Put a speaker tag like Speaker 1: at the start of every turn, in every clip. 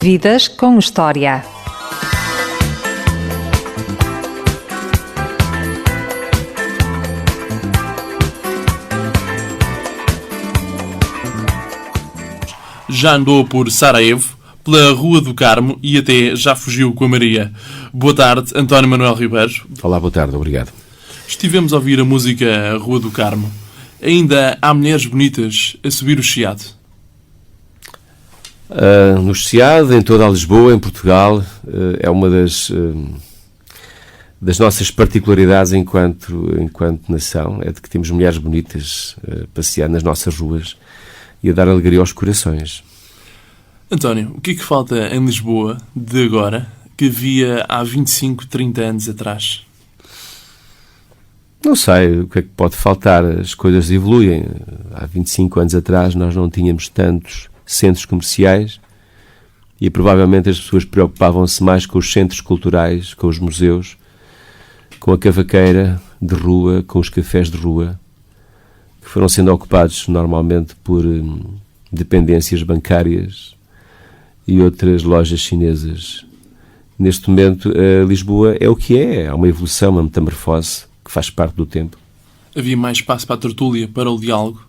Speaker 1: Vidas com História.
Speaker 2: Já andou por Sarajevo, pela Rua do Carmo e até já fugiu com a Maria. Boa tarde, António Manuel Ribeiro.
Speaker 3: Olá, boa tarde, obrigado.
Speaker 2: Estivemos a ouvir a música Rua do Carmo. Ainda há mulheres bonitas a subir o Chiado?
Speaker 3: No Chiado, em toda a Lisboa, em Portugal, é uma das nossas particularidades enquanto nação, é de que temos mulheres bonitas a passear nas nossas ruas e a dar alegria aos corações.
Speaker 2: António, o que é que falta em Lisboa de agora que havia há 25, 30 anos atrás?
Speaker 3: Não sei o que é que pode faltar, as coisas evoluem. Há 25 anos atrás nós não tínhamos tantos centros comerciais e provavelmente as pessoas preocupavam-se mais com os centros culturais, com os museus, com a cavaqueira de rua, com os cafés de rua, que foram sendo ocupados normalmente por dependências bancárias e outras lojas chinesas. Neste momento, Lisboa é o que é. Há uma evolução, uma metamorfose que faz parte do tempo.
Speaker 2: Havia mais espaço para a tertúlia, para o diálogo?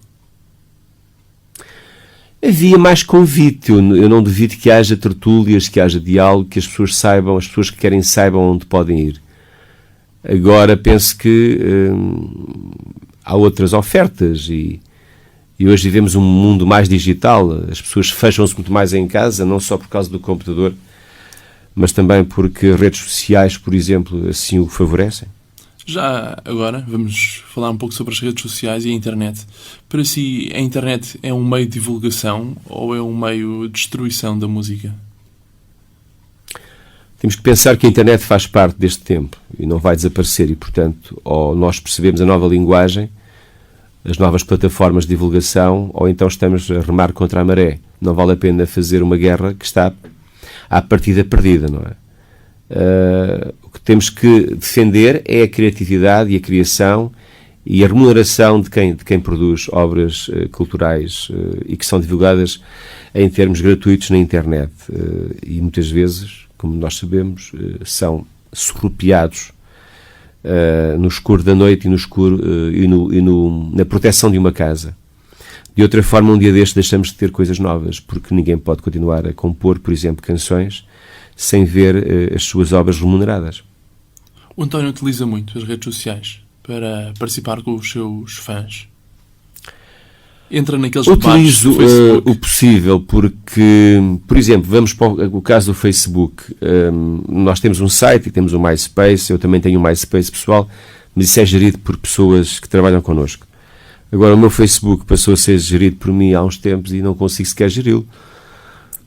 Speaker 3: Havia mais convite. Eu não duvido que haja tertúlias, que haja diálogo, que as pessoas saibam, as pessoas que querem saibam onde podem ir. Agora penso que há outras ofertas e hoje vivemos um mundo mais digital. As pessoas fecham-se muito mais em casa, não só por causa do computador, mas também porque redes sociais, por exemplo, assim o favorecem.
Speaker 2: Já agora, vamos falar um pouco sobre as redes sociais e a internet. Para si, a internet é um meio de divulgação ou é um meio de destruição da música?
Speaker 3: Temos que pensar que a internet faz parte deste tempo e não vai desaparecer e, portanto, ou nós percebemos a nova linguagem, as novas plataformas de divulgação, ou então estamos a remar contra a maré. Não vale a pena fazer uma guerra que está à partida perdida, não é? O que temos que defender é a criatividade e a criação e a remuneração de quem produz obras culturais e que são divulgadas em termos gratuitos na internet. E muitas vezes, como nós sabemos, são surrupiados no escuro da noite e no escuro na proteção de uma casa. De outra forma, um dia destes deixamos de ter coisas novas, porque ninguém pode continuar a compor, por exemplo, canções sem ver as suas obras remuneradas.
Speaker 2: O António utiliza muito as redes sociais para participar com os seus fãs. Entra naqueles debates
Speaker 3: Utilizo
Speaker 2: do Facebook.
Speaker 3: o possível, porque, por exemplo, vamos para o caso do Facebook. Nós temos um site e temos um MySpace, eu também tenho um MySpace pessoal, mas isso é gerido por pessoas que trabalham connosco. Agora, o meu Facebook passou a ser gerido por mim há uns tempos e não consigo sequer geri-lo.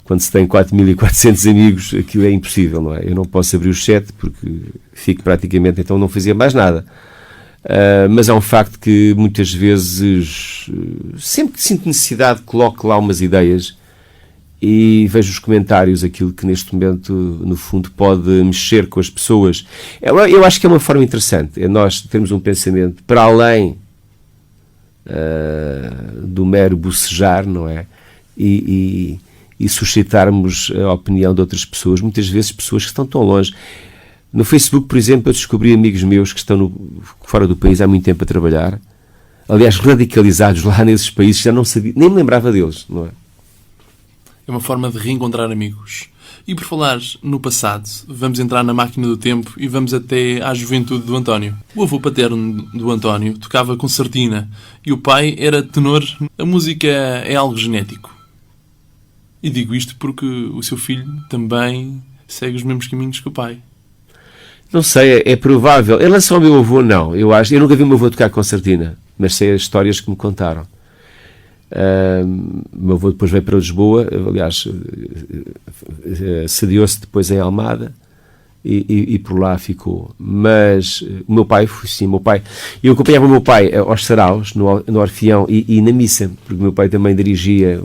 Speaker 3: Quando se tem 4.400 amigos, aquilo é impossível, não é? Eu não posso abrir o chat porque fico praticamente, então não fazia mais nada. Mas é um facto que muitas vezes, sempre que sinto necessidade, coloco lá umas ideias e vejo os comentários, aquilo que neste momento, no fundo, pode mexer com as pessoas. Eu acho que é uma forma interessante, é nós termos um pensamento para além do mero bocejar, não é? E suscitarmos a opinião de outras pessoas, muitas vezes pessoas que estão tão longe. No Facebook, por exemplo, eu descobri amigos meus que estão fora do país há muito tempo a trabalhar, aliás, radicalizados lá nesses países, já não sabia, nem me lembrava deles, não é?
Speaker 2: É uma forma de reencontrar amigos. E por falar no passado, vamos entrar na máquina do tempo e vamos até à juventude do António. O avô paterno do António tocava concertina e o pai era tenor. A música é algo genético. E digo isto porque o seu filho também segue os mesmos caminhos que o pai.
Speaker 3: Não sei, é provável. Em relação ao meu avô, não. Eu nunca vi o meu avô tocar concertina, mas sei as histórias que me contaram. O meu avô depois veio para Lisboa, aliás, sediou-se depois em Almada e por lá ficou. Mas o meu pai, sim, eu acompanhava o meu pai aos saraus, no Orfeão e na missa, porque o meu pai também dirigia,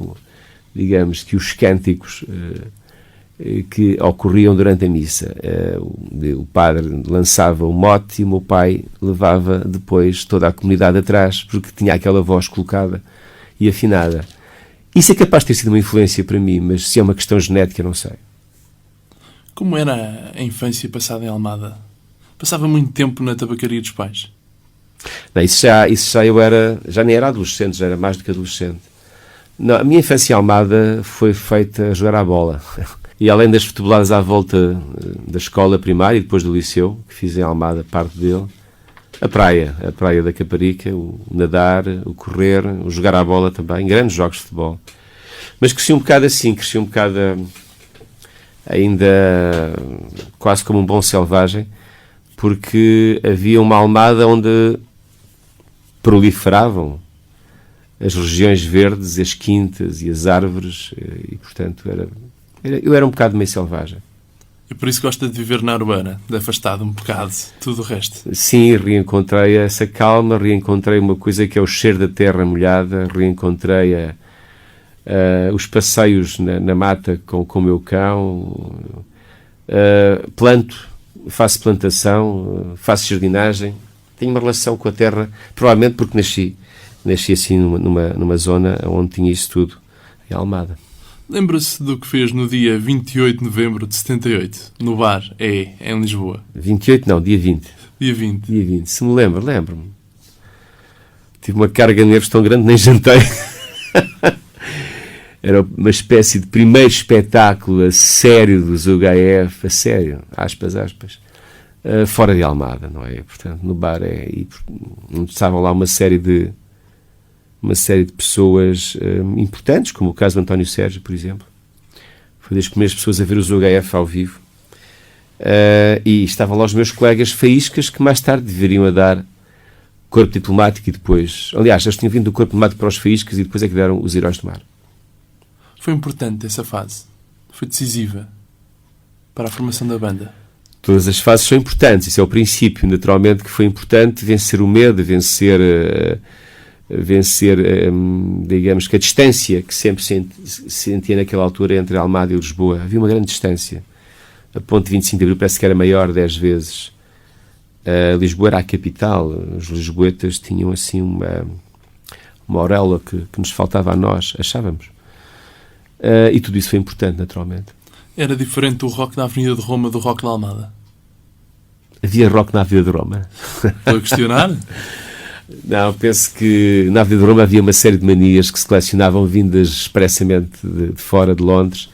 Speaker 3: digamos, que os cânticos que ocorriam durante a missa. O padre lançava o mote e o meu pai levava depois toda a comunidade atrás, porque tinha aquela voz colocada e afinada. Isso é capaz de ter sido uma influência para mim, mas se é uma questão genética, não sei.
Speaker 2: Como era a infância passada em Almada? Passava muito tempo na tabacaria dos pais.
Speaker 3: Não, isso já eu já nem era adolescente, já era mais do que adolescente. Não, a minha infância em Almada foi feita a jogar à bola. E além das futeboladas à volta da escola primária e depois do liceu, que fiz em Almada, parte dele, a praia da Caparica, o nadar, o correr, o jogar à bola também, grandes jogos de futebol. Mas cresci um bocado assim, ainda quase como um bom selvagem, porque havia uma Almada onde proliferavam as regiões verdes, as quintas e as árvores, e portanto eu era um bocado meio selvagem.
Speaker 2: E por isso gosta de viver na urbana, de afastado um bocado de tudo o resto.
Speaker 3: Sim, reencontrei essa calma, reencontrei uma coisa que é o cheiro da terra molhada, reencontrei os passeios na mata com o meu cão, faço plantação, faço jardinagem, tenho uma relação com a terra, provavelmente porque nasci assim numa zona onde tinha isso tudo, em Almada.
Speaker 2: Lembra-se do que fez no dia 28 de novembro de 78, no bar em Lisboa?
Speaker 3: 28 não, dia 20.
Speaker 2: Dia 20.
Speaker 3: Dia 20, se me lembro-me. Tive uma carga de nervos tão grande, nem jantei. Era uma espécie de primeiro espetáculo a sério dos UHF, a sério, aspas, fora de Almada, não é? Portanto, no bar estavam lá uma série de pessoas importantes, como o caso do António Sérgio, por exemplo. Foi das primeiras pessoas a ver os UHF ao vivo. E estavam lá os meus colegas faíscas que mais tarde deveriam a dar corpo diplomático e depois... Aliás, eles tinham vindo do corpo diplomático para os faíscas e depois é que deram os Heróis do Mar.
Speaker 2: Foi importante essa fase. Foi decisiva para a formação da banda.
Speaker 3: Todas as fases são importantes. Isso é o princípio. Naturalmente que foi importante vencer o medo, vencer digamos que a distância que sempre sentia naquela altura entre Almada e Lisboa. Havia uma grande distância. A ponte de 25 de Abril parece que era maior 10 vezes. Lisboa era a capital. Os lisboetas tinham assim uma auréola que nos faltava a nós, achávamos. E tudo isso foi importante, naturalmente.
Speaker 2: Era diferente do rock na Avenida de Roma do rock na Almada?
Speaker 3: Havia rock na Avenida de Roma.
Speaker 2: Estou a questionar?
Speaker 3: Não, penso que na Avenida de Roma havia uma série de manias que se colecionavam vindas expressamente de fora de Londres.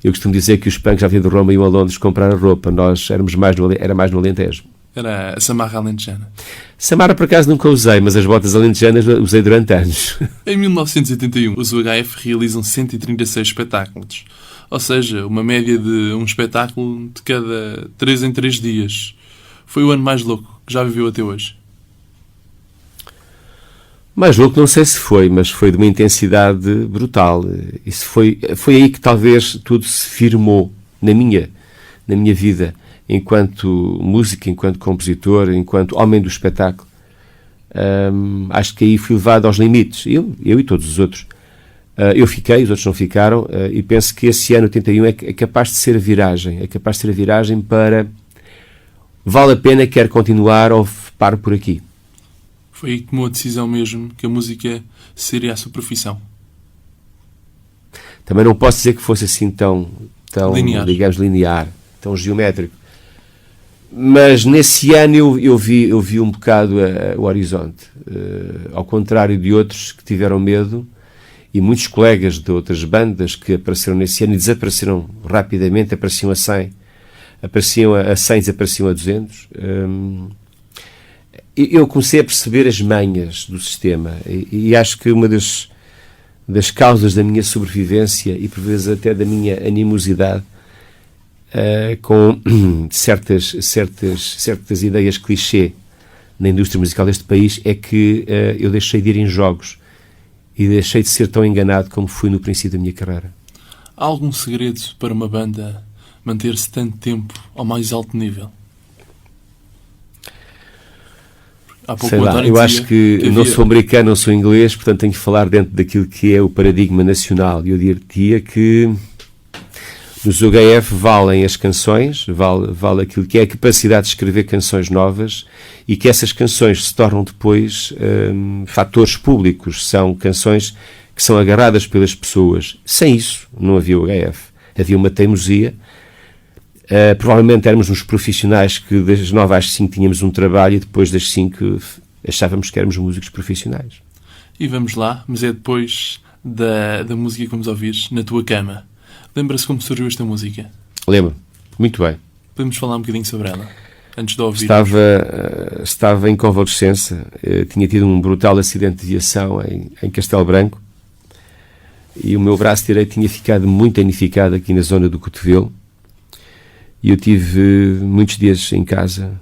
Speaker 3: Eu costumo dizer que os punks da Avenida de Roma iam a Londres comprar roupa. Nós era mais no Alentejo.
Speaker 2: Era a Samarra alentejana.
Speaker 3: Samarra, por acaso, nunca usei, mas as botas alentejanas usei durante anos.
Speaker 2: Em 1981, os UHF realizam 136 espetáculos. Ou seja, uma média de um espetáculo de cada 3 em 3 dias. Foi o ano mais louco que já viveu até hoje.
Speaker 3: Mais louco não sei se foi, mas foi de uma intensidade brutal. Isso foi aí que talvez tudo se firmou na minha vida, enquanto músico, enquanto compositor, enquanto homem do espetáculo. Acho que aí fui levado aos limites, eu e todos os outros. Eu fiquei, os outros não ficaram, e penso que esse ano 81 é capaz de ser a viragem, para vale a pena, quer continuar ou paro por aqui.
Speaker 2: Foi aí que tomou a decisão mesmo que a música seria a sua profissão.
Speaker 3: Também não posso dizer que fosse assim tão linear, tão geométrico. Mas nesse ano eu vi um bocado o horizonte. Ao contrário de outros que tiveram medo, e muitos colegas de outras bandas que apareceram nesse ano e desapareceram rapidamente, apareciam a 100, desapareciam a 200. Eu comecei a perceber as manhas do sistema e acho que uma das causas da minha sobrevivência e por vezes até da minha animosidade com certas ideias clichê na indústria musical deste país é que eu deixei de ir em jogos e deixei de ser tão enganado como fui no princípio da minha carreira.
Speaker 2: Há algum segredo para uma banda manter-se tanto tempo ao mais alto nível?
Speaker 3: Sei lá, eu acho que não sou americano, não sou inglês, portanto tenho que falar dentro daquilo que é o paradigma nacional. E eu diria que nos UHF valem as canções, vale aquilo que é a capacidade de escrever canções novas e que essas canções se tornam depois fatores públicos, são canções que são agarradas pelas pessoas. Sem isso não havia UHF. Havia uma teimosia, Provavelmente éramos uns profissionais que das 9 às 5 tínhamos um trabalho e depois das 5 achávamos que éramos músicos profissionais.
Speaker 2: E vamos lá, mas é depois da música que vamos ouvir, Na Tua Cama. Lembra-se como surgiu esta música?
Speaker 3: Lembro, muito bem.
Speaker 2: Podemos falar um bocadinho sobre ela, antes de ouvir.
Speaker 3: Estava em convalescença, tinha tido um brutal acidente de viação em Castelo Branco e o meu braço direito tinha ficado muito danificado aqui na zona do cotovelo e eu tive muitos dias em casa.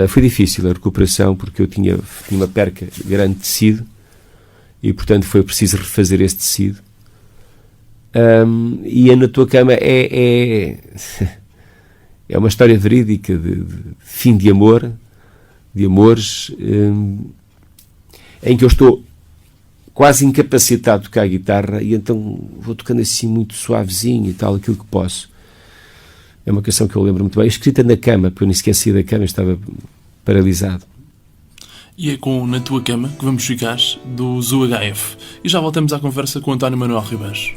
Speaker 3: Foi difícil a recuperação porque eu tinha uma perca grande de tecido e portanto foi preciso refazer esse tecido. E a Na Tua Cama é uma história verídica de fim de amor, de amores, em que eu estou quase incapacitado de tocar a guitarra e então vou tocando assim muito suavezinho e tal, aquilo que posso. É uma canção que eu lembro muito bem, escrita na cama, porque eu nem sequer saí da cama, eu estava paralisado.
Speaker 2: E é com Na Tua Cama que vamos ficar do Zoo HF. E já voltamos à conversa com António Manuel Ribeiro.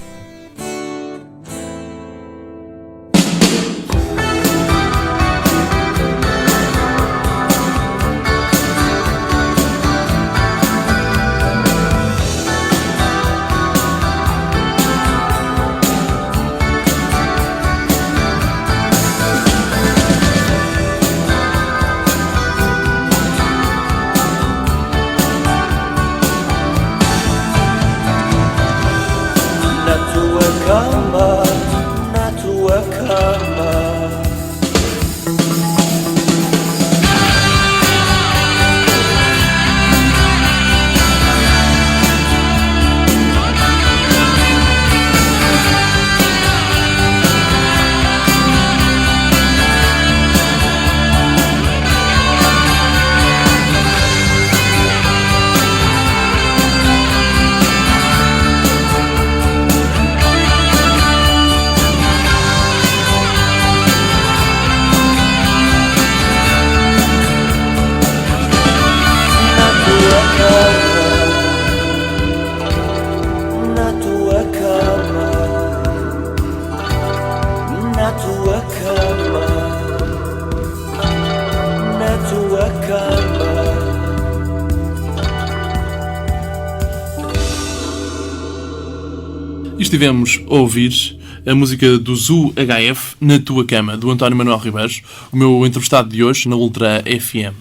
Speaker 2: E estivemos a ouvir a música do Zoo HF, Na Tua Cama, do António Manuel Ribeiro, o meu entrevistado de hoje na Ultra FM.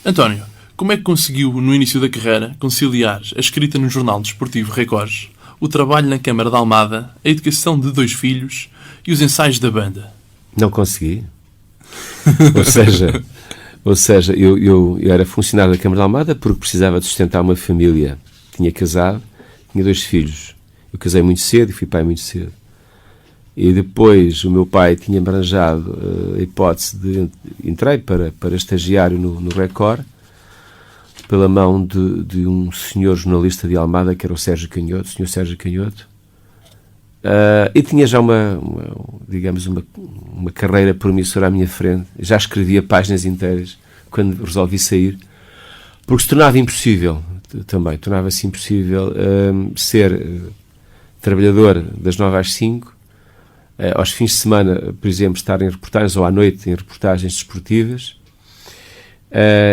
Speaker 2: António, como é que conseguiu, no início da carreira, conciliar a escrita no jornal desportivo Records, o trabalho na Câmara de Almada, a educação de 2 filhos e os ensaios da banda?
Speaker 3: Não consegui. Ou seja, eu era funcionário da Câmara de Almada porque precisava de sustentar uma família. Tinha casado, tinha 2 filhos. Eu casei muito cedo e fui pai muito cedo. E depois o meu pai tinha-me arranjado a hipótese de... Entrei para estagiário no Record, pela mão de um senhor jornalista de Almada, que era o Sérgio Canhoto, o senhor Sérgio Canhoto. E tinha já uma carreira promissora à minha frente. Já escrevia páginas inteiras quando resolvi sair, porque se tornava impossível também, tornava-se impossível ser trabalhador das 9 às 5, aos fins de semana, por exemplo, estar em reportagens, ou à noite em reportagens desportivas,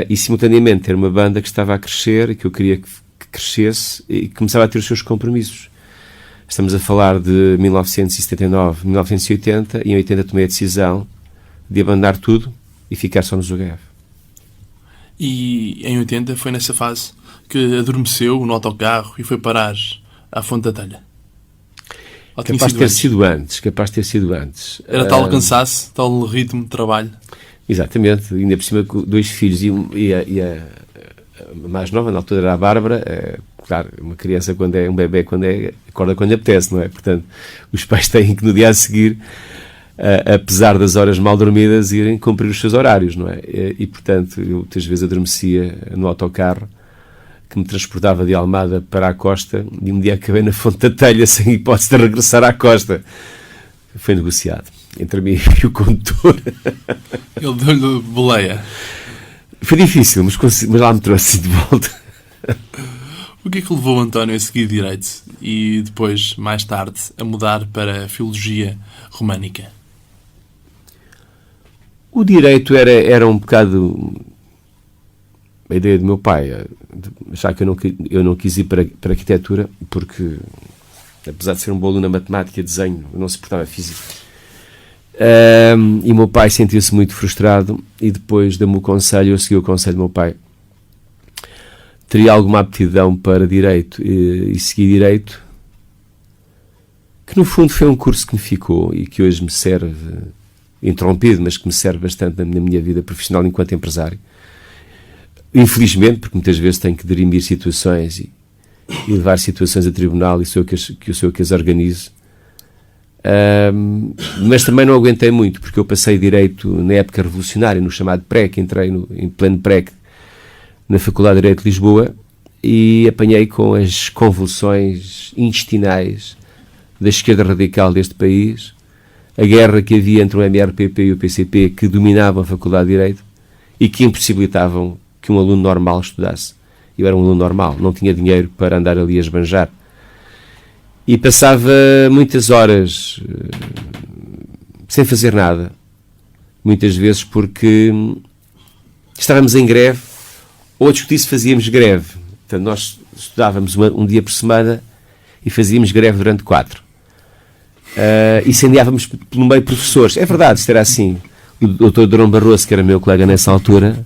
Speaker 3: e simultaneamente ter uma banda que estava a crescer e que eu queria que crescesse e que começava a ter os seus compromissos. Estamos a falar de 1979, 1980, e em 80 tomei a decisão de abandonar tudo e ficar só no ZUGF.
Speaker 2: E em 80 foi nessa fase que adormeceu no autocarro e foi parar à Fonte da Telha?
Speaker 3: Capaz de ter sido antes.
Speaker 2: Era tal cansaço, tal ritmo de trabalho?
Speaker 3: Exatamente, ainda por cima com 2 filhos e a mais nova, na altura era a Bárbara. Claro, uma criança quando é um bebê, acorda quando lhe apetece, não é? Portanto, os pais têm que no dia a seguir, apesar das horas mal dormidas, irem cumprir os seus horários, não é? E portanto, eu muitas vezes adormecia no autocarro que me transportava de Almada para a costa e um dia acabei na Fonte da Telha sem hipótese de regressar à costa. Foi negociado entre mim e o condutor.
Speaker 2: Ele deu-lhe boleia.
Speaker 3: Foi difícil, mas lá me trouxe de volta.
Speaker 2: O que é que levou o António a seguir Direito e depois, mais tarde, a mudar para a Filologia Românica?
Speaker 3: O direito era um bocado a ideia do meu pai, já que eu não quis ir para a arquitetura, porque, apesar de ser um bom aluno na matemática e desenho, eu não suportava física. E o meu pai sentia-se muito frustrado, e depois deu-me o conselho, eu segui o conselho do meu pai. Teria alguma aptidão para direito e segui direito, que no fundo foi um curso que me ficou e que hoje me serve, interrompido, mas que me serve bastante na minha vida profissional enquanto empresário. Infelizmente, porque muitas vezes tenho que dirimir situações e levar situações a tribunal, e sou eu que as organizo. Mas também não aguentei muito, porque eu passei direito na época revolucionária, no chamado PREC, entrei em pleno PREC na Faculdade de Direito de Lisboa, e apanhei com as convulsões intestinais da esquerda radical deste país, a guerra que havia entre o MRPP e o PCP, que dominavam a Faculdade de Direito e que impossibilitavam que um aluno normal estudasse. Eu era um aluno normal, não tinha dinheiro para andar ali a esbanjar. E passava muitas horas sem fazer nada, muitas vezes porque estávamos em greve, ou a discutir se fazíamos greve. Portanto, nós estudávamos um dia por semana e fazíamos greve durante 4. E incendiávamos pelo meio professores. É verdade, isto era assim. O Dr. Durão Barroso, que era meu colega nessa altura,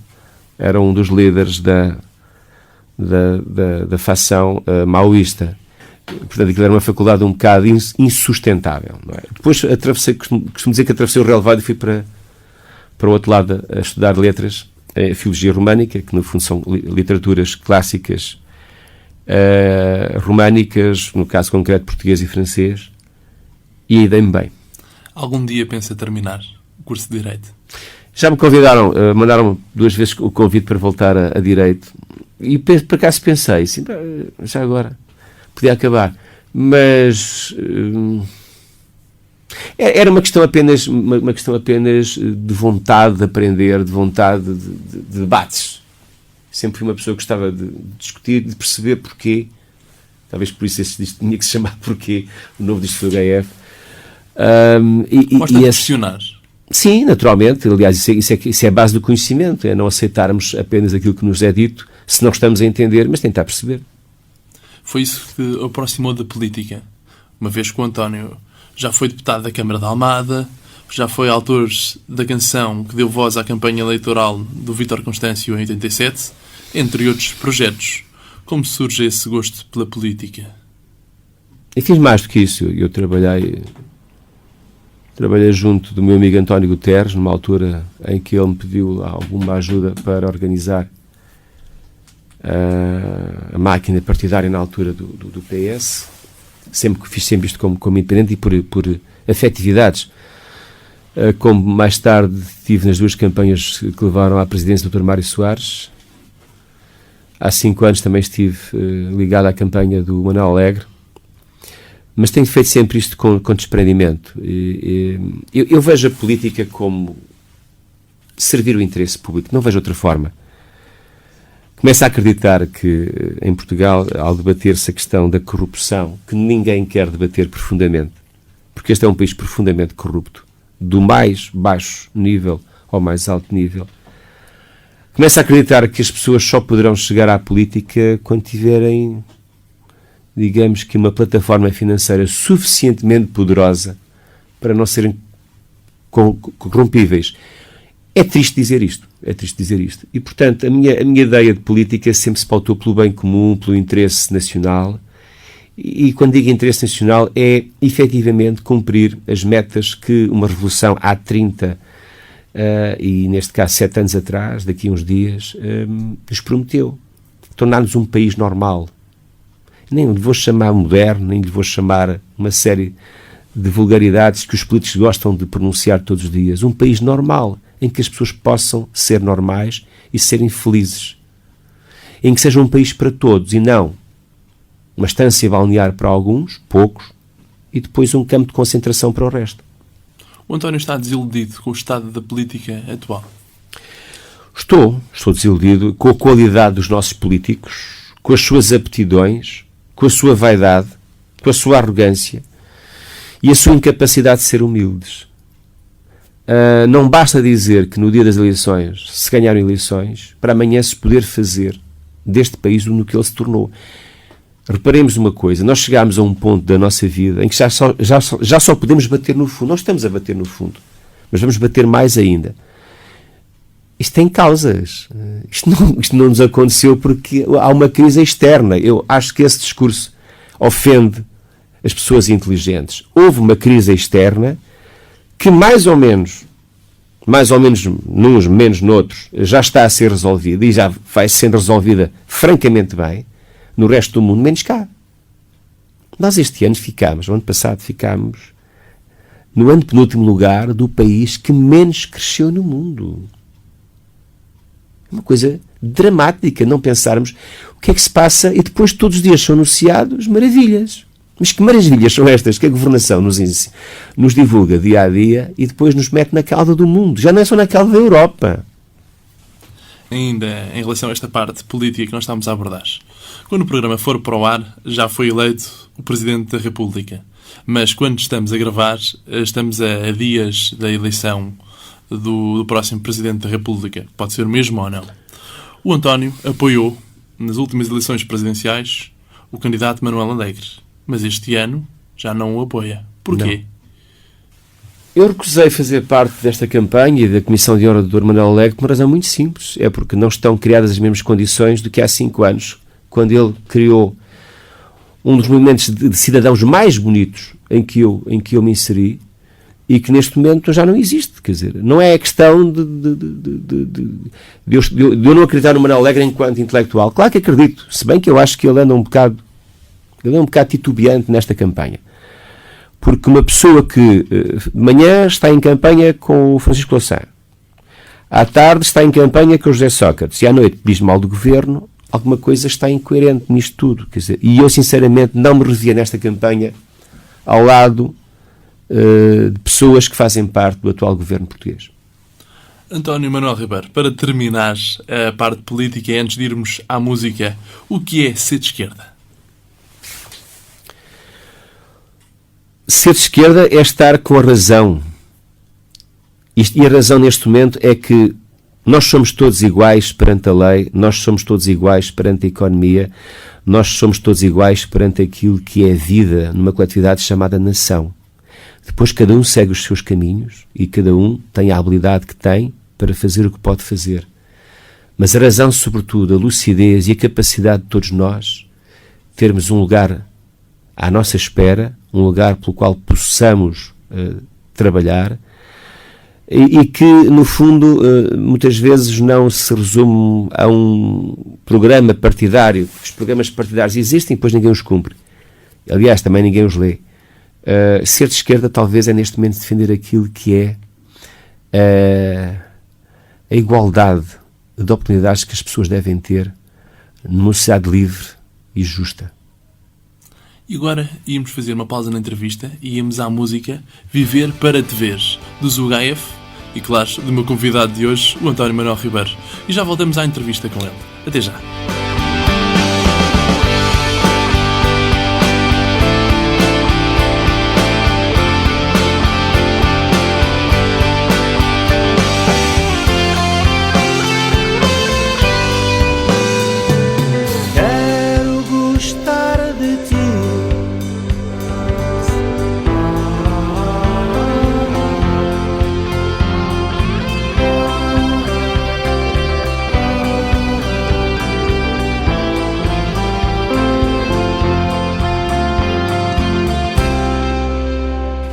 Speaker 3: era um dos líderes da facção maoísta. Portanto, aquilo era uma faculdade um bocado insustentável. Não é? Depois costumo dizer que atravessei o relevado e fui para o outro lado a estudar letras, a filologia românica, que no fundo são literaturas clássicas românicas, no caso concreto português e francês, e aí dei-me bem.
Speaker 2: Algum dia pensa terminar o curso de Direito?
Speaker 3: Já me convidaram, mandaram 2 vezes o convite para voltar a Direito, e por acaso pensei, assim, já agora podia acabar, mas era uma questão apenas de vontade de aprender, de vontade de debates. Sempre fui uma pessoa que gostava de discutir, de perceber porquê. Talvez por isso isto tinha que se chamar Porquê, o novo disco do HF.
Speaker 2: Gosta de questionar?
Speaker 3: Sim, naturalmente. Aliás, isso é a base do conhecimento, é não aceitarmos apenas aquilo que nos é dito, se não estamos a entender, mas tentar perceber.
Speaker 2: Foi isso que o aproximou da política, uma vez que o António já foi deputado da Câmara de Almada, já foi autor da canção que deu voz à campanha eleitoral do Vítor Constâncio em 87, entre outros projetos. Como surge esse gosto pela política?
Speaker 3: Eu fiz mais do que isso. Eu trabalhei junto do meu amigo António Guterres, numa altura em que ele me pediu alguma ajuda para organizar a máquina partidária na altura do PS. Fiz sempre isto como independente e por afetividades. Como mais tarde estive nas 2 campanhas que levaram à presidência do Dr. Mário Soares. Há 5 anos também estive ligado à campanha do Manuel Alegre. Mas tenho feito sempre isto com desprendimento. Eu vejo a política como servir o interesse público, não vejo outra forma. Começo a acreditar que em Portugal, ao debater-se a questão da corrupção, que ninguém quer debater profundamente, porque este é um país profundamente corrupto, do mais baixo nível ao mais alto nível, começo a acreditar que as pessoas só poderão chegar à política quando tiverem, digamos que, uma plataforma financeira suficientemente poderosa para não serem corrompíveis. É triste dizer isto. E, portanto, a minha ideia de política sempre se pautou pelo bem comum, pelo interesse nacional. E quando digo interesse nacional, é efetivamente cumprir as metas que uma revolução há 30 e, neste caso, 7 anos atrás, daqui a uns dias, nos prometeu. Tornar-nos um país normal. Nem lhe vou chamar moderno, nem lhe vou chamar uma série de vulgaridades que os políticos gostam de pronunciar todos os dias. Um país normal, em que as pessoas possam ser normais e serem felizes. Em que seja um país para todos e não uma estância balnear para alguns, poucos, e depois um campo de concentração para o resto.
Speaker 2: O António está desiludido com o estado da política atual?
Speaker 3: Estou desiludido com a qualidade dos nossos políticos, com as suas aptidões, com a sua vaidade, com a sua arrogância e a sua incapacidade de ser humildes. Não basta dizer que no dia das eleições se ganharam eleições para amanhã se poder fazer deste país no que ele se tornou. Reparemos uma coisa, nós chegámos a um ponto da nossa vida em que já só podemos bater no fundo. Nós estamos a bater no fundo, mas vamos bater mais ainda. Isto tem causas. Isto não nos aconteceu porque há uma crise externa. Eu acho que esse discurso ofende as pessoas inteligentes. Houve uma crise externa que mais ou menos nuns, menos noutros, já está a ser resolvida e já vai sendo resolvida francamente bem. No resto do mundo, menos cá. Nós este ano no ano passado ficámos no antepenúltimo lugar do país que menos cresceu no mundo. É uma coisa dramática não pensarmos o que é que se passa e depois todos os dias são anunciados maravilhas. Mas que maravilhas são estas que a governação nos divulga dia a dia e depois nos mete na cauda do mundo. Já não é só na cauda da Europa.
Speaker 2: Ainda em relação a esta parte política que nós estamos a abordar. Quando o programa for para o ar, já foi eleito o Presidente da República. Mas quando estamos a gravar, estamos a dias da eleição do próximo Presidente da República. Pode ser o mesmo ou não. O António apoiou, nas últimas eleições presidenciais, o candidato Manuel Alegre. Mas este ano já não o apoia. Porquê?
Speaker 3: Não. Eu recusei fazer parte desta campanha e da Comissão de Honra do Dr. Manuel Alegre por uma razão muito simples. É porque não estão criadas as mesmas condições do que há 5 anos, quando ele criou um dos movimentos de cidadãos mais bonitos em que eu me inseri e que neste momento já não existe. Quer dizer, não é a questão de eu não acreditar no Manuel Alegre enquanto intelectual. Claro que acredito, se bem que eu acho que ele anda um bocado titubeante nesta campanha. Porque uma pessoa que de manhã está em campanha com o Francisco Louçã, à tarde está em campanha com o José Sócrates e à noite diz mal do governo, alguma coisa está incoerente nisto tudo. Quer dizer, e eu sinceramente não me revia nesta campanha ao lado de pessoas que fazem parte do atual governo português.
Speaker 2: António Manuel Ribeiro, para terminar a parte política e antes de irmos à música, o que é ser de esquerda?
Speaker 3: Ser de esquerda é estar com a razão. E a razão neste momento é que nós somos todos iguais perante a lei, nós somos todos iguais perante a economia, nós somos todos iguais perante aquilo que é a vida numa coletividade chamada nação. Depois cada um segue os seus caminhos e cada um tem a habilidade que tem para fazer o que pode fazer. Mas a razão, sobretudo, a lucidez e a capacidade de todos nós termos um lugar à nossa espera, um lugar pelo qual possamos trabalhar e que, no fundo, muitas vezes não se resume a um programa partidário. Os programas partidários existem, depois ninguém os cumpre. Aliás, também ninguém os lê. Ser de esquerda, talvez, é neste momento defender aquilo que é a igualdade de oportunidades que as pessoas devem ter numa sociedade livre e justa.
Speaker 2: E agora íamos fazer uma pausa na entrevista e íamos à música Viver para Te Ver, do Zugaev e, claro, do meu convidado de hoje, o António Manuel Ribeiro. E já voltamos à entrevista com ele. Até já.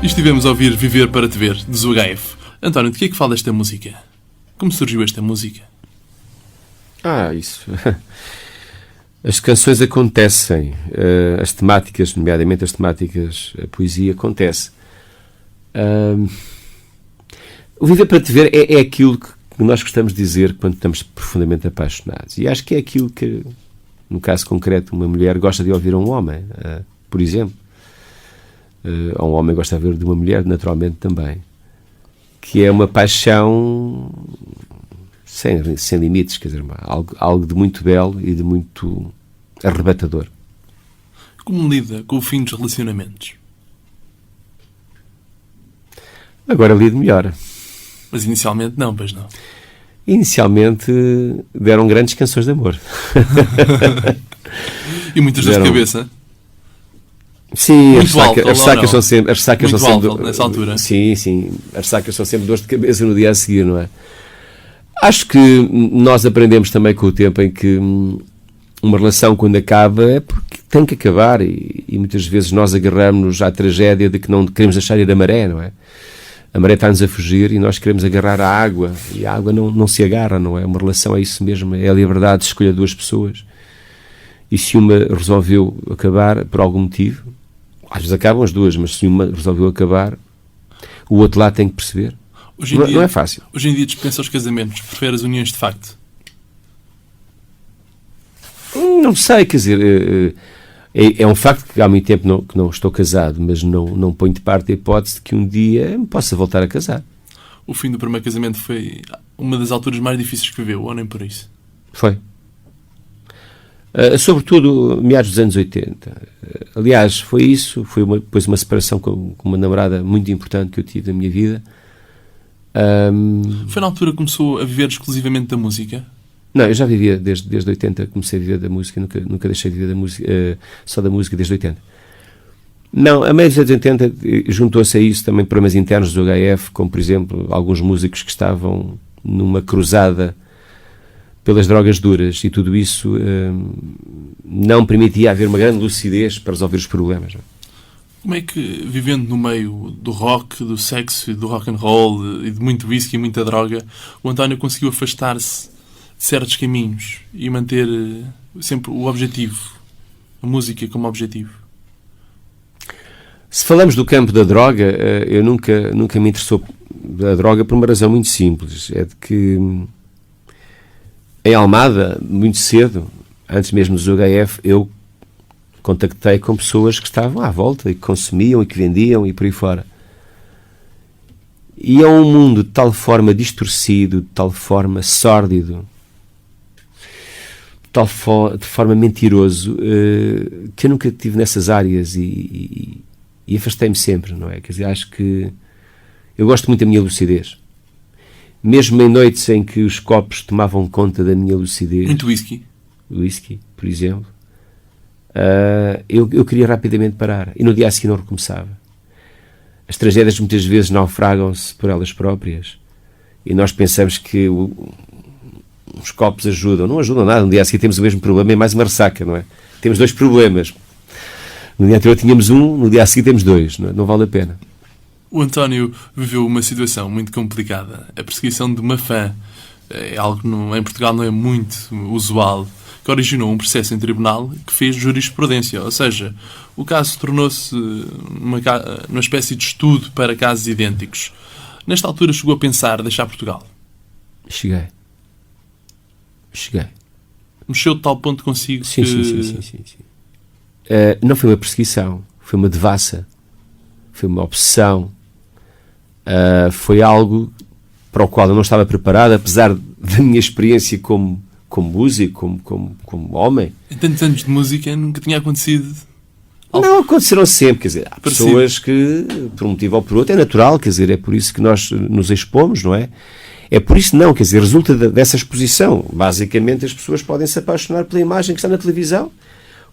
Speaker 2: Estivemos a ouvir Viver para Te Ver, de Zugaev. António, de que é que fala esta música? Como surgiu esta música?
Speaker 3: Isso. As canções acontecem. As temáticas, nomeadamente as temáticas, a poesia, acontece. O Viver para Te Ver é aquilo que nós gostamos de dizer quando estamos profundamente apaixonados. E acho que é aquilo que, no caso concreto, uma mulher gosta de ouvir a um homem, por exemplo. Ou um homem gosta de ver de uma mulher, naturalmente também, que é uma paixão sem limites, quer dizer, algo de muito belo e de muito arrebatador.
Speaker 2: Como lida com o fim dos relacionamentos?
Speaker 3: Agora lido melhor.
Speaker 2: Mas inicialmente não, pois não.
Speaker 3: Inicialmente deram grandes canções de amor.
Speaker 2: E muitas dores de cabeça.
Speaker 3: Sim,
Speaker 2: Muito
Speaker 3: as
Speaker 2: álcool,
Speaker 3: ressacas são sempre...
Speaker 2: Muito álcool nessa altura.
Speaker 3: Sim, as ressacas são sempre dores de cabeça no dia a seguir, não é? Acho que nós aprendemos também com o tempo em que uma relação, quando acaba, é porque tem que acabar, e muitas vezes nós agarramos-nos à tragédia de que não queremos deixar ir a maré, não é? A maré está-nos a fugir e nós queremos agarrar a água, e a água não se agarra, não é? Uma relação é isso mesmo, é a liberdade de escolher duas pessoas. E se uma resolveu acabar por algum motivo, às vezes acabam as duas, mas se uma resolveu acabar, o outro lado tem que perceber. Não é fácil.
Speaker 2: Hoje em dia dispensa os casamentos, prefere as uniões de facto?
Speaker 3: Não sei, quer dizer, é um facto que há muito tempo que não estou casado, mas não ponho de parte a hipótese de que um dia me possa voltar a casar.
Speaker 2: O fim do primeiro casamento foi uma das alturas mais difíceis que viveu, ou nem por isso?
Speaker 3: Foi. Sobretudo meados dos anos 80. Aliás, foi isso, foi depois uma separação com uma namorada muito importante que eu tive na minha vida.
Speaker 2: Foi na altura que começou a viver exclusivamente da música?
Speaker 3: Não, eu já vivia desde 80, comecei a viver da música, nunca deixei de viver da música, só da música desde 80. Não, a meio dos anos 80 juntou-se a isso também problemas internos do HF, como por exemplo alguns músicos que estavam numa cruzada pelas drogas duras, e tudo isso não permitia haver uma grande lucidez para resolver os problemas.
Speaker 2: Como é que, vivendo no meio do rock, do sexo, do rock and roll e de muito whisky e muita droga, o António conseguiu afastar-se de certos caminhos e manter sempre o objetivo, a música como objetivo?
Speaker 3: Se falamos do campo da droga, eu nunca me interessou da droga por uma razão muito simples, é de que em Almada, muito cedo, antes mesmo do UHF, eu contactei com pessoas que estavam à volta e que consumiam e que vendiam e por aí fora. E é um mundo de tal forma distorcido, de tal forma sórdido, de forma mentiroso, que eu nunca estive nessas áreas e afastei-me sempre, não é? Quer dizer, acho que eu gosto muito da minha lucidez. Mesmo em noites em que os copos tomavam conta da minha lucidez.
Speaker 2: Muito whisky?
Speaker 3: Whisky, por exemplo. Eu queria rapidamente parar. E no dia a seguir não recomeçava. As tragédias muitas vezes naufragam-se por elas próprias. E nós pensamos que os copos ajudam. Não ajudam nada. No dia a seguir temos o mesmo problema e mais uma ressaca, não é? Temos dois problemas. No dia anterior tínhamos um, no dia a seguir temos dois. Não vale a pena.
Speaker 2: O António viveu uma situação muito complicada. A perseguição de uma fã é algo que em Portugal não é muito usual, que originou um processo em tribunal que fez jurisprudência. Ou seja, o caso tornou-se uma espécie de estudo para casos idênticos. Nesta altura chegou a pensar deixar Portugal?
Speaker 3: Cheguei.
Speaker 2: Mexeu de tal ponto consigo
Speaker 3: sim,
Speaker 2: que...
Speaker 3: Sim. Não foi uma perseguição, foi uma devassa, foi uma obsessão. Foi algo para o qual eu não estava preparado, apesar da minha experiência como músico, como homem.
Speaker 2: Em tantos anos de música nunca tinha acontecido algo...
Speaker 3: Não, aconteceram sempre, quer dizer, há pessoas que, por um motivo ou por outro, é natural, quer dizer, é por isso que nós nos expomos, não é? É por isso não, quer dizer, resulta dessa exposição. Basicamente as pessoas podem se apaixonar pela imagem que está na televisão,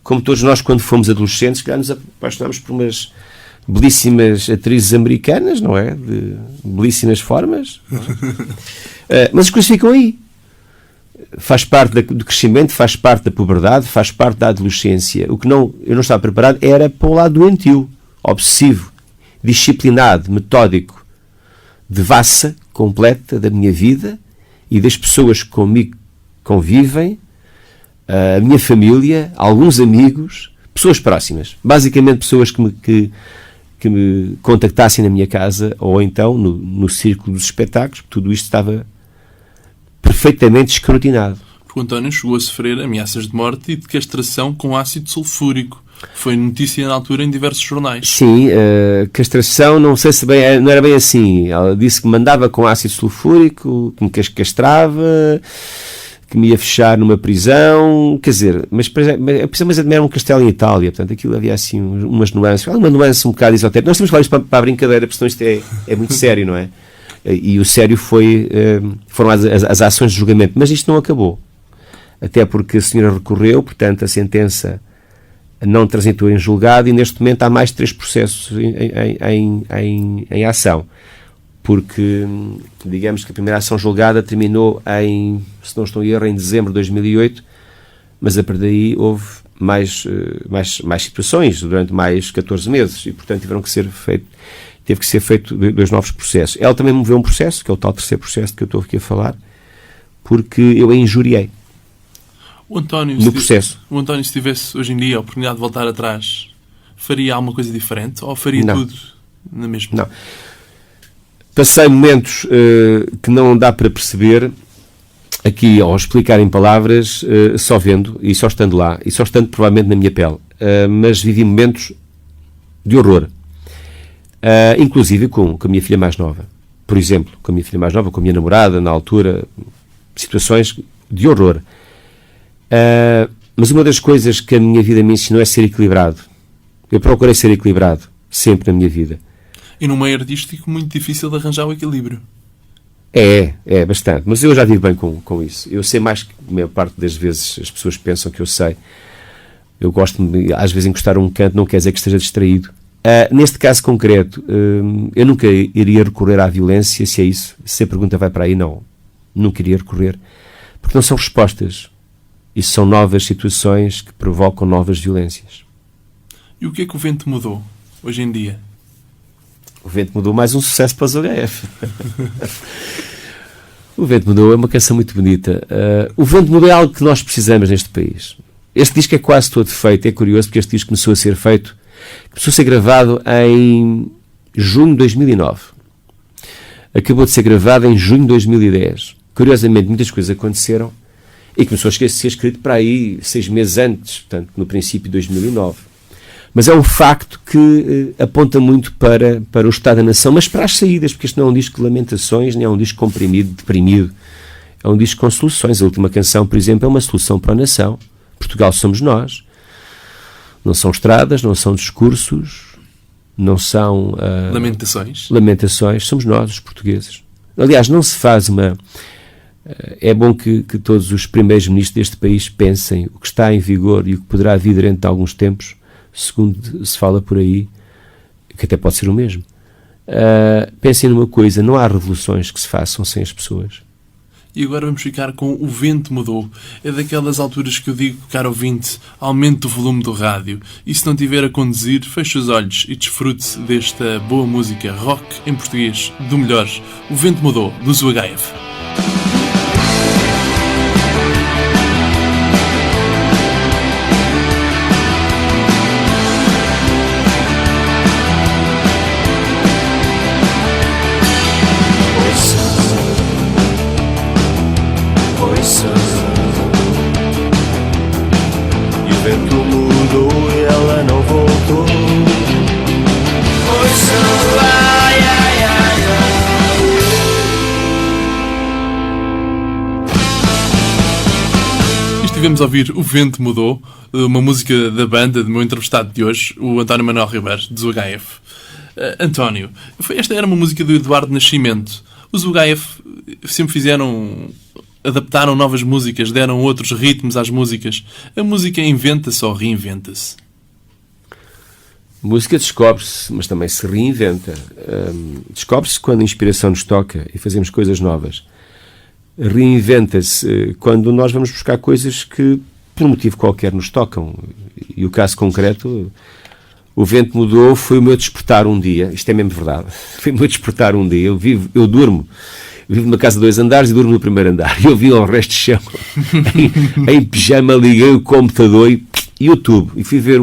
Speaker 3: como todos nós quando fomos adolescentes, que nos apaixonámos por umas belíssimas atrizes americanas, não é? De belíssimas formas. Mas as coisas ficam aí. Faz parte do crescimento, faz parte da puberdade, faz parte da adolescência. O que eu não estava preparado era para o lado doentio, obsessivo, disciplinado, metódico, devassa, completa da minha vida e das pessoas que comigo convivem, a minha família, alguns amigos, pessoas próximas. Basicamente pessoas que me contactassem na minha casa ou então no círculo dos espetáculos. Tudo isto estava perfeitamente escrutinado.
Speaker 2: Porque o António chegou a sofrer ameaças de morte e de castração com ácido sulfúrico. Foi notícia na altura em diversos jornais.
Speaker 3: Sim, castração, não sei se bem, não era bem assim. Ela disse que me mandava com ácido sulfúrico, que me castrava, que me ia fechar numa prisão, quer dizer, mas a prisão era um castelo em Itália, portanto aquilo havia assim umas nuances, uma nuance um bocado esotérica. Nós temos que falar isto para a brincadeira, porque senão isto é muito sério, não é? E o sério foram as ações de julgamento. Mas isto não acabou. Até porque a senhora recorreu, portanto, a sentença não transitou em julgado e neste momento há mais de 3 processos em ação. Porque, digamos que a primeira ação julgada terminou se não estou em erro, em dezembro de 2008, mas a partir daí houve mais situações durante mais 14 meses e, portanto, teve que ser feito 2 novos processos. Ela também moveu um processo, que é o tal terceiro processo que eu estou aqui a falar, porque eu a injuriei.
Speaker 2: O António, se tivesse hoje em dia a oportunidade de voltar atrás, faria alguma coisa diferente? Ou faria tudo na mesma?
Speaker 3: Não. Passei momentos que não dá para perceber aqui, ao explicar em palavras, só vendo e só estando lá, e só estando provavelmente na minha pele. Mas vivi momentos de horror. Inclusive com a minha filha mais nova. Por exemplo, com a minha filha mais nova, com a minha namorada, na altura, situações de horror. Mas uma das coisas que a minha vida me ensinou é ser equilibrado. Eu procurei ser equilibrado, sempre na minha vida.
Speaker 2: E no meio artístico, muito difícil de arranjar o equilíbrio.
Speaker 3: É bastante. Mas eu já vivo bem com isso. Eu sei mais que a maior parte das vezes as pessoas pensam que eu sei. Eu gosto de, às vezes, encostar um canto, não quer dizer que esteja distraído. Neste caso concreto, eu nunca iria recorrer à violência, se é isso. Se a pergunta vai para aí, não. Nunca iria recorrer. Porque não são respostas. Isso são novas situações que provocam novas violências.
Speaker 2: E o que é que o vento mudou hoje em dia?
Speaker 3: O Vento Mudou, mais um sucesso para os UHF. O Vento Mudou é uma canção muito bonita. O Vento Mudou é algo que nós precisamos neste país. Este disco é quase todo feito. É curioso porque este disco começou a ser feito, começou a ser gravado em junho de 2009. Acabou de ser gravado em junho de 2010. Curiosamente, muitas coisas aconteceram e começou a ser escrito para aí 6 meses antes, portanto, no princípio de 2009. Mas é um facto que aponta muito para o estado da nação, mas para as saídas, porque isto não é um disco de lamentações, nem é um disco comprimido, deprimido. É um disco com soluções. A última canção, por exemplo, é uma solução para a nação. Portugal somos nós. Não são estradas, não são discursos, não são... Lamentações. Somos nós, os portugueses. Aliás, não se faz uma... É bom que todos os primeiros ministros deste país pensem o que está em vigor e o que poderá vir dentro de alguns tempos, segundo se fala por aí, que até pode ser o mesmo. Pensem numa coisa, não há revoluções que se façam sem as pessoas.
Speaker 2: E agora vamos ficar com O Vento Mudou. É daquelas alturas que eu digo, caro ouvinte, aumente o volume do rádio. E se não tiver a conduzir, feche os olhos e desfrute desta boa música rock em português, do melhor. O Vento Mudou, dos UHF. Estivemos a ouvir O Vento Mudou, uma música da banda do meu entrevistado de hoje, o António Manuel Ribeiro, dos UHF. António, esta era uma música do Eduardo Nascimento. Os UHF sempre adaptaram novas músicas, deram outros ritmos às músicas. A música inventa-se ou reinventa-se?
Speaker 3: A música descobre-se, mas também se reinventa. Descobre-se quando a inspiração nos toca e fazemos coisas novas. Reinventa-se quando nós vamos buscar coisas que, por motivo qualquer, nos tocam. E o caso concreto, O Vento Mudou, foi o meu despertar um dia. Isto é mesmo verdade. Foi o meu despertar um dia. Eu vivo numa casa de 2 andares e durmo no primeiro andar. Eu vi ao resto de chão. em pijama, liguei o computador e YouTube. E fui ver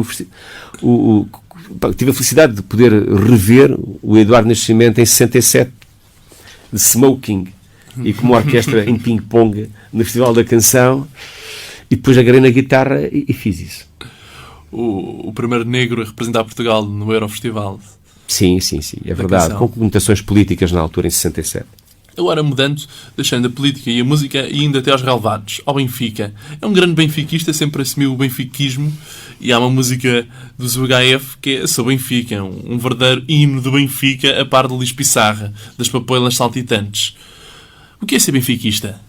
Speaker 3: tive a felicidade de poder rever o Eduardo Nascimento em 67, de Smoking, e como orquestra em ping-pong no Festival da Canção, e depois agarrei na guitarra e fiz isso.
Speaker 2: O primeiro negro a representar Portugal no Eurofestival.
Speaker 3: Sim, é verdade,
Speaker 2: canção.
Speaker 3: com conotações políticas na altura, em 67.
Speaker 2: Agora mudando, deixando a política e a música e indo até aos relevados, ao Benfica. É um grande benfiquista, sempre assumiu o benfiquismo e há uma música dos UHF que é Sou Benfica, um verdadeiro hino do Benfica a par de Luís Pissarra, das papoilas saltitantes. O que é ser benfiquista?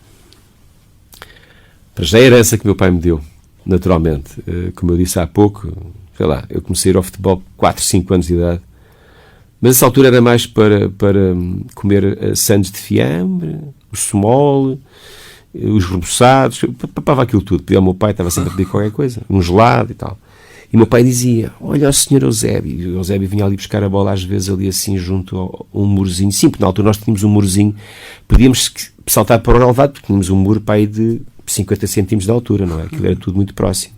Speaker 3: Para já a herança que meu pai me deu, naturalmente. Como eu disse há pouco, sei lá, eu comecei a ir ao futebol com 4, 5 anos de idade. Mas essa altura era mais para comer sandes de fiambre, o small, os reboçados. Eu papava aquilo tudo. Pedia ao meu pai, estava sempre a pedir qualquer coisa, um gelado e tal. E o meu pai dizia, olha o senhor Eusébio. E o Eusébio vinha ali buscar a bola às vezes ali assim junto a um murozinho. Sim, porque na altura nós tínhamos um murozinho. Podíamos saltar para o relevado porque tínhamos um muro para aí de 50 centímetros de altura, não é? Aquilo era tudo muito próximo.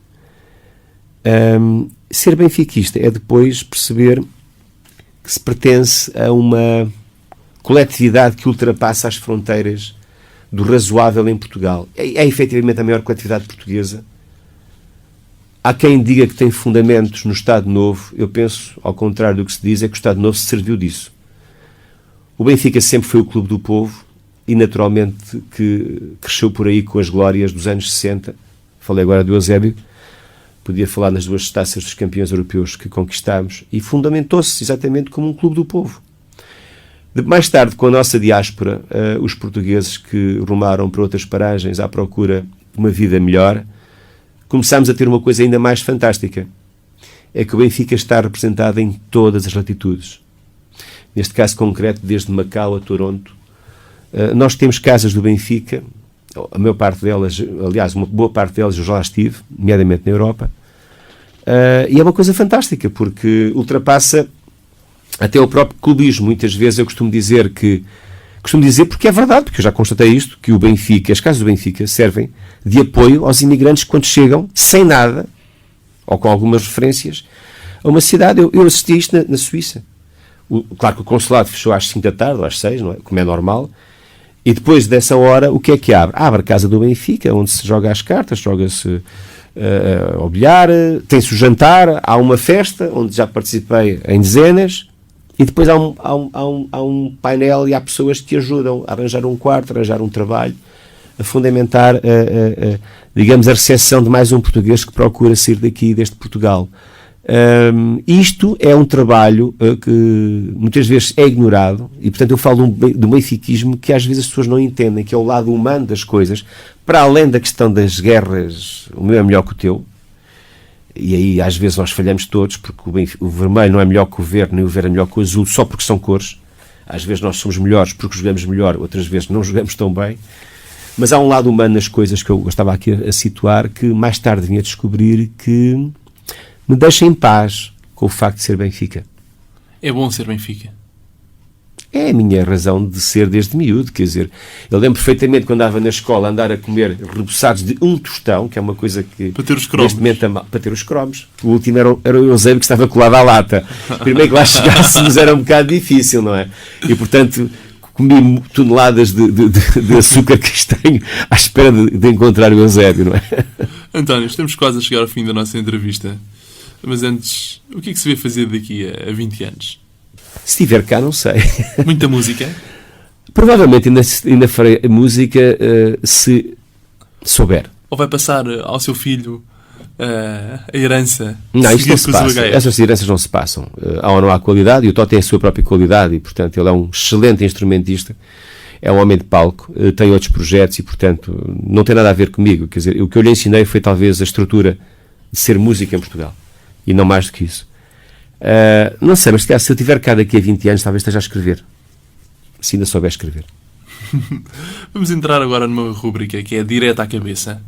Speaker 3: Ser benfiquista é depois perceber que se pertence a uma coletividade que ultrapassa as fronteiras do razoável em Portugal. É efetivamente a maior coletividade portuguesa. Há quem diga que tem fundamentos no Estado Novo. Eu penso, ao contrário do que se diz, é que o Estado Novo se serviu disso. O Benfica sempre foi o clube do povo e naturalmente que cresceu por aí com as glórias dos anos 60. Falei agora do Eusébio. Podia falar nas 2 taças dos campeões europeus que conquistámos e fundamentou-se exatamente como um clube do povo. Mais tarde, com a nossa diáspora, os portugueses que rumaram para outras paragens à procura de uma vida melhor, começámos a ter uma coisa ainda mais fantástica. É que o Benfica está representado em todas as latitudes. Neste caso concreto, desde Macau a Toronto. Nós temos casas do Benfica. A maior parte delas, aliás, uma boa parte delas eu já lá estive, nomeadamente na Europa, e é uma coisa fantástica, porque ultrapassa até o próprio clubismo. Muitas vezes eu costumo dizer porque é verdade, porque eu já constatei isto, que o Benfica, as casas do Benfica servem de apoio aos imigrantes quando chegam, sem nada, ou com algumas referências, a uma cidade. Eu assisti a isto na Suíça. Claro que o consulado fechou às 5 da tarde, ou às 6, não é? Como é normal. E depois dessa hora, o que é que abre? Abre a casa do Benfica, onde se joga as cartas, joga-se ao bilhar, tem-se o jantar, há uma festa, onde já participei em dezenas, e depois há um painel e há pessoas que ajudam a arranjar um quarto, a arranjar um trabalho, a fundamentar, digamos, a recepção de mais um português que procura sair daqui, deste Portugal. Isto é um trabalho que muitas vezes é ignorado e, portanto, eu falo do benfiquismo que às vezes as pessoas não entendem, que é o lado humano das coisas, para além da questão das guerras, o meu é melhor que o teu, e aí às vezes nós falhamos todos, porque o vermelho não é melhor que o verde, nem o verde é melhor que o azul, só porque são cores. Às vezes nós somos melhores porque jogamos melhor, outras vezes não jogamos tão bem. Mas há um lado humano nas coisas que eu estava aqui a situar, que mais tarde vim a descobrir que me deixa em paz com o facto de ser Benfica.
Speaker 2: É bom ser Benfica.
Speaker 3: É a minha razão de ser desde miúdo, quer dizer, eu lembro perfeitamente quando andava na escola andar a comer reboçados de um tostão, que é uma coisa que...
Speaker 2: Para ter os cromos.
Speaker 3: Para ter os cromos. O último era o Eusébio que estava colado à lata. Primeiro que lá chegássemos era um bocado difícil, não é? E, portanto, comi toneladas de açúcar castanho à espera de encontrar o Eusébio, não é?
Speaker 2: António, estamos quase a chegar ao fim da nossa entrevista. Mas antes, o que é que se vê fazer daqui a 20 anos?
Speaker 3: Se estiver cá, não sei.
Speaker 2: Muita música?
Speaker 3: Provavelmente ainda farei música se souber.
Speaker 2: Ou vai passar ao seu filho a herança?
Speaker 3: Não, isto não se passa. Essas heranças não se passam. Há ou não há qualidade, e o Tó tem a sua própria qualidade, e portanto ele é um excelente instrumentista, é um homem de palco, tem outros projetos e portanto não tem nada a ver comigo. Quer dizer, o que eu lhe ensinei foi talvez a estrutura de ser música em Portugal. E não mais do que isso. Não sei, mas se eu estiver cá daqui a 20 anos, talvez esteja a escrever. Se ainda souber escrever.
Speaker 2: Vamos entrar agora numa rubrica que é direta à cabeça.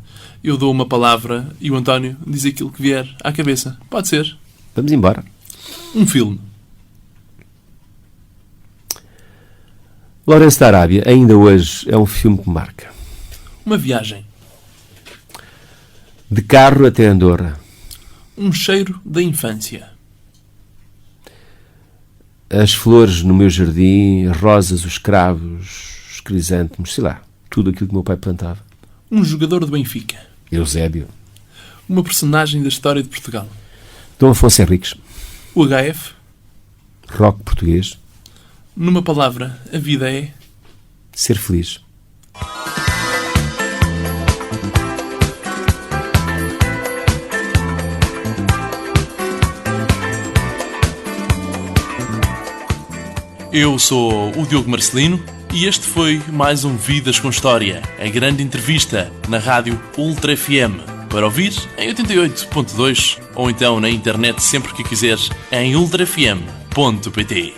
Speaker 2: Eu dou uma palavra e o António diz aquilo que vier à cabeça. Pode ser?
Speaker 3: Vamos embora.
Speaker 2: Um filme.
Speaker 3: Lawrence da Arábia, ainda hoje, é um filme que marca.
Speaker 2: Uma viagem.
Speaker 3: De carro até Andorra.
Speaker 2: Um cheiro da infância.
Speaker 3: As flores no meu jardim, as rosas, os cravos, os crisântemos, sei lá, tudo aquilo que o meu pai plantava.
Speaker 2: Um jogador do Benfica.
Speaker 3: Eusébio.
Speaker 2: Uma personagem da história de Portugal.
Speaker 3: Dom Afonso Henriques.
Speaker 2: O HF.
Speaker 3: Rock português.
Speaker 2: Numa palavra, a vida é...
Speaker 3: ser feliz.
Speaker 2: Eu sou o Diogo Marcelino e este foi mais um Vidas com História, a grande entrevista na rádio Ultra FM, para ouvir em 88.2 ou então na internet sempre que quiseres em ultrafm.pt.